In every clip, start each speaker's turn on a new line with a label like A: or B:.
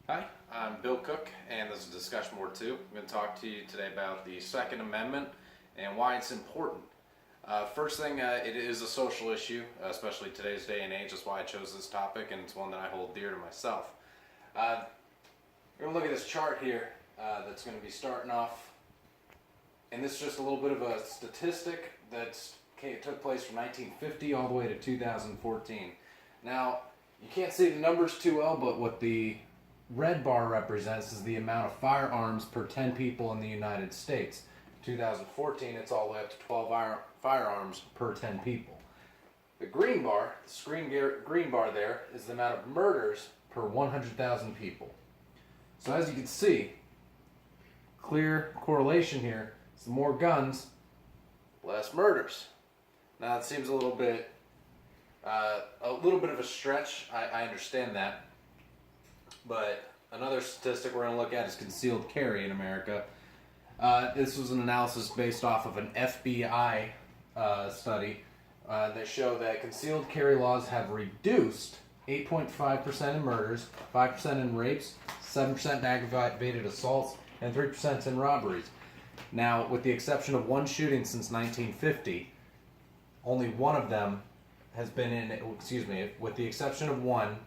A: Hi, I'm Bill Cook, and this is Discussion Board 2. I'm going to talk to you today about the Second Amendment and why it's important. First thing, it is a social issue, especially today's day and age. That's why I chose this topic, and it's one that I hold dear to myself. We're going to look at this chart here that's going to be starting off, and this is just a little bit of a statistic that took place from 1950 all the way to 2014. Now, you can't see the numbers too well, but what the red bar represents is the amount of firearms per 10 people in the United States. 2014, it's all the way up to 12 firearms per 10 people. The green bar, green bar there, is the amount of murders per 100,000 people. So as you can see, clear correlation here is the more guns, less murders. Now it seems a little bit of a stretch. I understand that. But another statistic we're going to look at is concealed carry in America. This was an analysis based off of an FBI study. They show that concealed carry laws have reduced 8.5% in murders, 5% in rapes, 7% in aggravated assaults, and 3% in robberies. Now, with the exception of one shooting since 1950, only one of them has been with the exception of one,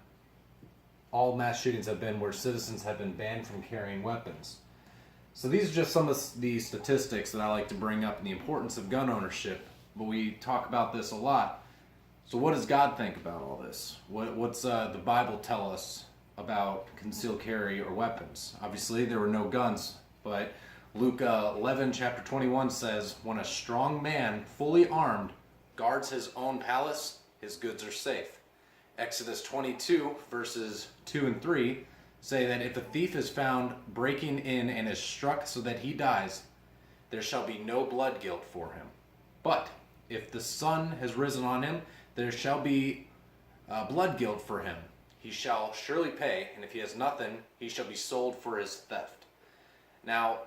A: all mass shootings have been where citizens have been banned from carrying weapons. So these are just some of the statistics that I like to bring up and the importance of gun ownership. But we talk about this a lot. So what does God think about all this? What's the Bible tell us about concealed carry or weapons? Obviously there were no guns, but Luke 11 chapter 21 says, when a strong man fully armed guards his own palace, his goods are safe. Exodus 22 verses 2 and 3 say that if a thief is found breaking in and is struck so that he dies, there shall be no blood guilt for him. But if the sun has risen on him, there shall be blood guilt for him. He shall surely pay, and if he has nothing, he shall be sold for his theft. Now,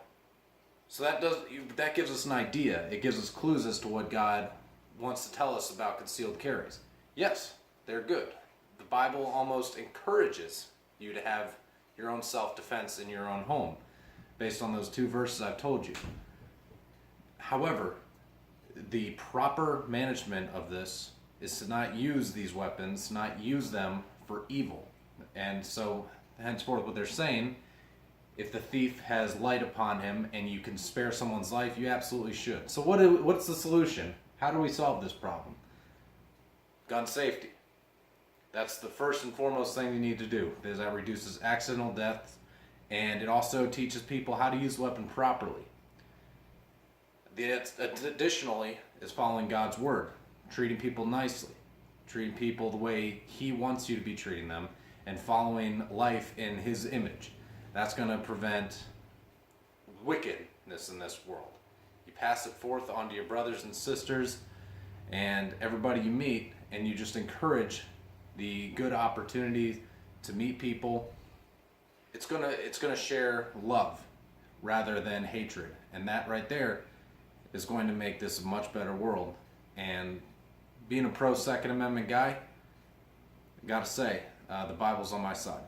A: so that gives us an idea. It gives us clues as to what God wants to tell us about concealed carries. Yes, they're good. The Bible almost encourages you to have your own self-defense in your own home, based on those two verses I've told you. However, the proper management of this is to not use these weapons, not use them for evil. And so, henceforth, what they're saying, if the thief has light upon him and you can spare someone's life, you absolutely should. So what's the solution? How do we solve this problem? Gun safety. That's the first and foremost thing you need to do, because that reduces accidental deaths, and it also teaches people how to use the weapon properly. Additionally, is following God's word, treating people nicely, treating people the way He wants you to be treating them, and following life in His image. That's going to prevent wickedness in this world. You pass it forth onto your brothers and sisters and everybody you meet, and you just encourage the good opportunity to meet people. It's gonna share love rather than hatred, and that right there is going to make this a much better world. And being a pro Second Amendment guy, I gotta say, the Bible's on my side.